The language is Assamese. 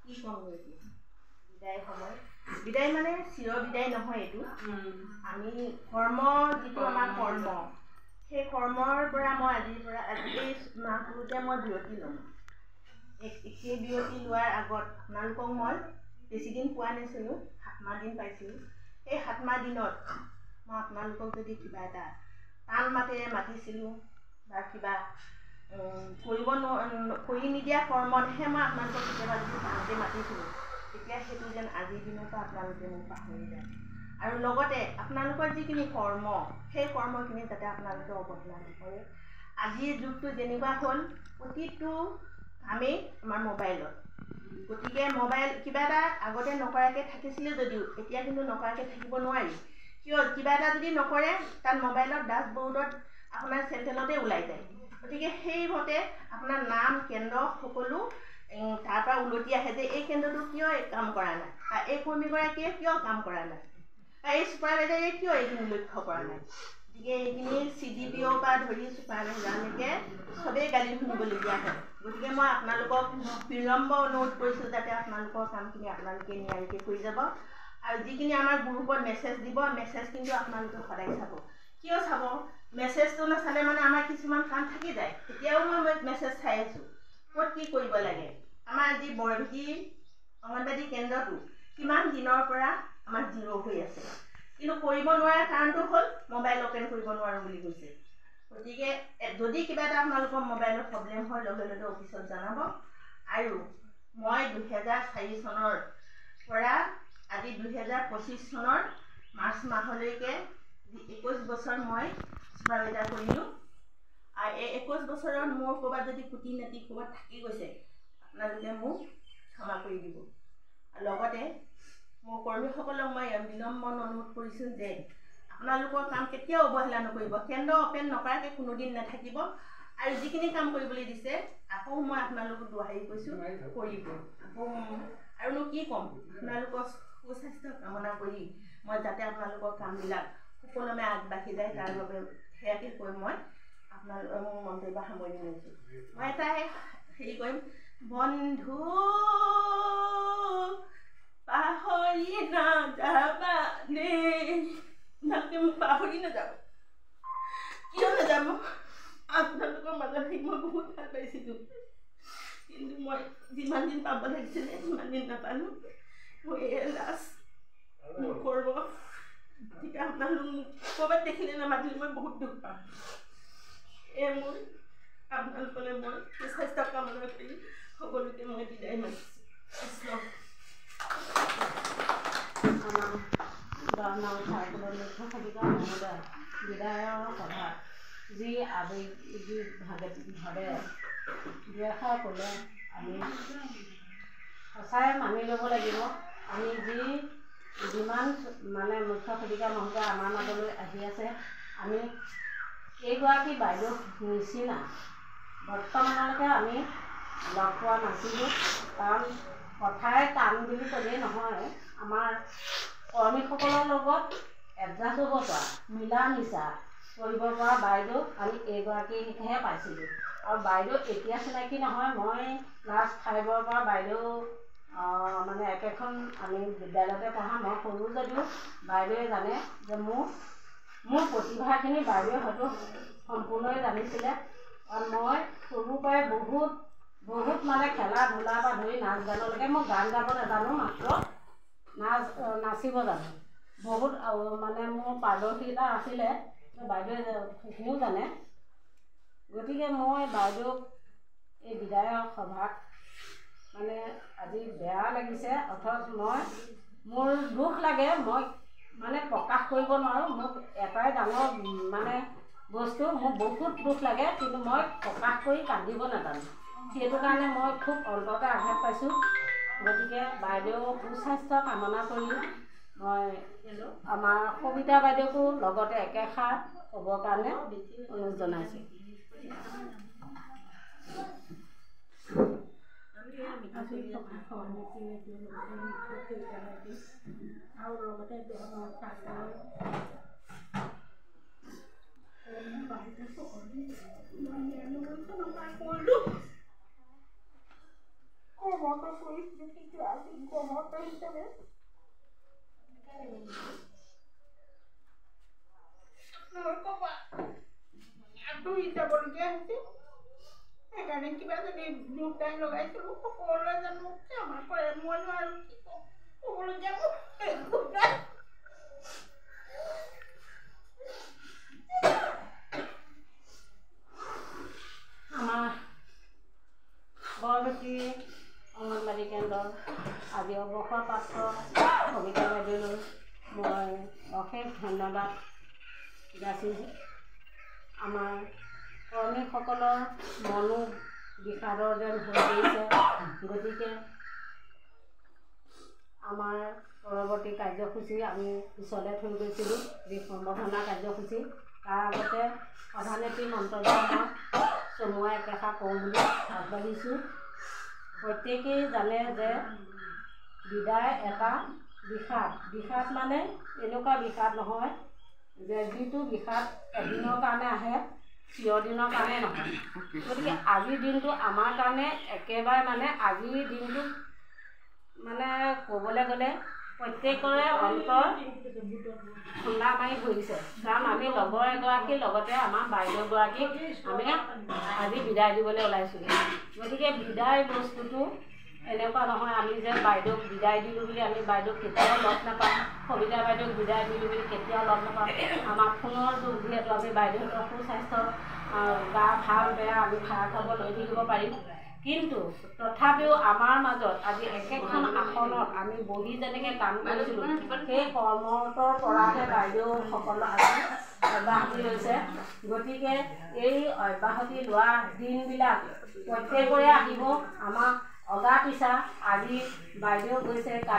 কি কম বিদায় সময় বিদায় মানে চিৰ বিদায় নহয় এইটো আমি কৰ্ম যিটো আমাৰ কৰ্ম সেই কৰ্মৰ পৰা মই আজিৰ পৰা এই মাহটোতে মই বিৰতি ল'ম সেই বিৰতি লোৱাৰ আগত আপোনালোকক মই বেছিদিন পোৱা নাছিলোঁ 7 মাহ দিন পাইছিলোঁ সেই 7 মাহ দিনত মই আপোনালোকক যদি কিবা এটা টান মাতেৰে মাতিছিলোঁ বা কিবা কৰি নিদিয়া কৰ্মতহে মই আপোনালোকক কেতিয়াবা যদি টানকৈ মাতিছিলোঁ তেতিয়া সেইটো যেন আজিৰ দিনৰ পৰা আপোনালোকে মোক পাহৰি যায় আৰু লগতে আপোনালোকৰ যিখিনি কৰ্ম সেই কৰ্মখিনি যাতে আপোনালোকে অৱহেলা নকৰে আজিৰ যুগটো যেনেকুৱা হ'ল প্ৰতিটো কামেই আমাৰ মোবাইলত গতিকে মোবাইল কিবা এটা আগতে নকৰাকৈ থাকিছিলে যদিও এতিয়া কিন্তু নকৰাকৈ থাকিব নোৱাৰি কিয় কিবা এটা যদি নকৰে তাত মোবাইলত ডাছবৰ্ডত আপোনাৰ চেণ্ট্ৰেলতে ওলাই যায় গতিকে সেইমতে আপোনাৰ নাম কেন্দ্ৰ সকলো তাৰ পৰা উলটি আহে যে এই কেন্দ্ৰটো কিয় কাম কৰা নাই বা এই কৰ্মীগৰাকীয়ে কিয় কাম কৰা নাই বা এই ছুপাৰভাইজাৰে কিয় এইখিনি লক্ষ্য কৰা নাই গতিকে এইখিনি CDPO পৰা ধৰি ছুপাৰভাইজাৰলৈকে চবেই গালি শুনিবলগীয়া হয় গতিকে মই আপোনালোকক বিলম্ব অনুৰোধ কৰিছোঁ যাতে আপোনালোকৰ কামখিনি আপোনালোকে নিয়াৰিকৈ কৰি যাব আৰু যিখিনি আমাৰ গ্ৰুপত মেছেজ দিব মেছেজ কিন্তু আপোনালোকে সদায় চাব কিয় চাব মেছেজটো নাচালে মানে আমাৰ কিছুমান কাম থাকি যায় এতিয়াও মই মেছেজ চাই আছোঁ ক'ত কি কৰিব লাগে আমাৰ যি বৰভেটি অংগনবাদী কেন্দ্ৰটো কিমান দিনৰ পৰা আমাৰ জিৰ' হৈ আছে কিন্তু কৰিব নোৱাৰাৰ কাৰণটো হ'ল মোবাইল অ'পেন কৰিব নোৱাৰোঁ বুলি কৈছে গতিকে যদি কিবা এটা আপোনালোকৰ মোবাইলৰ প্ৰব্লেম হয় লগে লগে অফিচত জনাব আৰু মই 2004 চনৰ পৰা আজি 2025 চনৰ মাৰ্চ মাহলৈকে 21 বছৰ মই ছুপাৰভাইজাৰ কৰিলোঁ আৰু এই 21 বছৰত মোৰ ক'ৰবাত যদি কুটি নাটি ক'ৰবাত থাকি গৈছে আপোনালোকে মোক ক্ষমা কৰি দিব আৰু লগতে মোৰ কৰ্মীসকলক মই বিনম্ৰ অনুৰোধ কৰিছোঁ যে আপোনালোকৰ কাম কেতিয়াও অৱহেলা নকৰিব কেন্দ্ৰ অ'পেন নকৰাকৈ কোনোদিন নাথাকিব আৰু যিখিনি কাম কৰিবলৈ দিছে আকৌ মই আপোনালোকক দোহাৰি কৈছোঁ কৰিব আকৌ আৰুনো কি ক'ম আপোনালোকৰ সুস্বাস্থ্য কামনা কৰি মই যাতে আপোনালোকৰ কামবিলাক সুকলমে আগবাঢ়ি যায় তাৰ বাবে সেয়াকে কৈ মই আপোনালোকৰ মোৰ মন্তব্য সামৰণি মাৰিছোঁ মই এটাই হেৰি কৰিম বন্ধু পাহৰি নাযাবা দেই আপোনালোকে মোক পাহৰি নাযাব কিয় নাযাব আপোনালোকৰ মাজত আহি মই বহুত ভাল পাইছিলোঁ কিন্তু মই যিমান দিন পাব লাগিছিলে সিমান দিন নাপালোঁ মই লাষ্ট মোৰ কৰিব গতিকে আপোনালোক মোক ক'ৰবাত দেখিলে নামাতিলে মই বহুত দুখ পাওঁ মোৰ আপোনালোকলৈ মই সুস্বাস্থ্য কামনা কৰি সকলোকে মই বিদায় মাতিছোঁ বিদায়ৰ সভা যি আৱেগিকভাৱে দুআষাৰ ক'লে আমি সঁচাই মানি ল'ব লাগিব আমি যিমান মানে মুখ্য সচিব মহোদয় আমাৰ মাজলৈ আহি আছে আমি এইগৰাকী বাইদেউ নিচিনা বৰ্তমানলৈকে আমি লগ পোৱা নাছিলোঁ কাৰণ কথাই কাম বুলি ক'লেই নহয় আমাৰ কৰ্মীসকলৰ লগত এডজাষ্ট হ'ব পৰা মিলা মিছা কৰিব পৰা বাইদেউ আমি এইগৰাকীহে পাইছিলোঁ আৰু বাইদেউ এতিয়া চিনাকি নহয় মই ক্লাছ 5ৰ পৰা বাইদেউ মানে একেখন আমি বিদ্যালয়তে পঢ়া মই সৰু যদিও বাইদেৱে জানে যে মোৰ প্ৰতিভাখিনি বাইদেৱে হয়তো সম্পূৰ্ণই জানিছিলে আৰু মই সৰুৰ পৰাই বহুত মানে খেলা ধূলা পৰা ধৰি নাচ গানলৈকে মই গান গাব নাজানো মাত্ৰ নাচিব জানো বহুত মানে মোৰ পাৰদৰ্শিতা আছিলে বাইদেৱে সেইখিনিও জানে গতিকে মই বাইদেউক এই বিদায়ৰ সভাত মানে আজি বেয়া লাগিছে অথচ মোৰ দুখ লাগে মই মানে প্ৰকাশ কৰিব নোৱাৰোঁ মোক এটাই ডাঙৰ মানে বস্তু মোৰ বহুত দুখ লাগে কিন্তু মই প্ৰকাশ কৰি কান্দিব নাজানো সেইটো কাৰণে মই খুব অন্তৰতে আঘাত পাইছোঁ গতিকে বাইদেউ সুস্বাস্থ্য কামনা কৰি মই আমাৰ সবিতা বাইদেউকো লগতে একেষাৰ ক'বৰ কাৰণে অনুৰোধ জনাইছোঁ আৰু লগতে যাবলগীয়া হৈছে সেইকাৰণে কিবা যদি দুটাই লগাইছিলোঁ সকলোৱে জানো আমাৰ কৰে মই নোৱাৰো কি ক'বলগীয়া আমাৰ বৰপেটি অংগনবাড়ী কেন্দ্ৰৰ আজি অৱসৰপ্ৰাপ্ত কবিতা বাইদেউলৈ মই অশেষ ধন্যবাদ যাচিছোঁ। আমাৰ কৰ্মীসকলৰ মনো বিষাদৰ যেন হৈ পৰিছে, গতিকে আমাৰ পৰৱৰ্তী কাৰ্যসূচী আমি পিছলৈ থৈ গৈছিলোঁ যি সম্বৰ্ধনা কাৰ্যসূচী, তাৰ আগতে সভানেত্ৰী মন্তব্য মই চমুৱাই একেষাৰ কওঁ বুলি আগবাঢ়িছোঁ। প্ৰত্যেকেই জানে যে বিদায় এটা বিষাদ মানে এনেকুৱা বিষাদ নহয় যে যিটো বিষাদ এদিনৰ কাৰণে আহে চিৰদিনৰ কাৰণে নহয়। গতিকে আজিৰ দিনটো আমাৰ কাৰণে একেবাৰে মানে আজিৰ দিনটো মানে ক'বলৈ গ'লে প্ৰত্যেকৰে অন্তৰ খুন্দা মাৰি ধৰিছে, কাৰণ আমি লগৰ এগৰাকীৰ লগতে আমাৰ বাইদেউগৰাকীক আমি আজি বিদায় দিবলৈ ওলাইছোঁ। গতিকে বিদায় বস্তুটো এনেকুৱা নহয় আমি যে বাইদেউক বিদায় দিলোঁ বুলি আমি বাইদেউক কেতিয়াও লগ নাপাম, কবিতা বাইদেউক বিদায় দিলোঁ বুলি কেতিয়াও লগ নাপাম। আমাৰ ফোনৰ যুগ যিহেতু আমি বাইদেউহঁতৰ সুস্বাস্থ্য গা ভাল বেয়া আমি ভাড়া খবৰ লৈ থাকিব পাৰিম, কিন্তু তথাপিও আমাৰ মাজত আজি একেখন আসনত আমি বহি যেনেকৈ কাম কৰিছিলোঁ সেই কৰ্মতৰ পৰাহে বাইদেউসকল আজি অব্যাহতি লৈছে। গতিকে এই অব্যাহতি লোৱা দিনবিলাক প্ৰত্যেকৰে আহিব। আমাক অগা পিছা আজি বাইদেউ গৈছে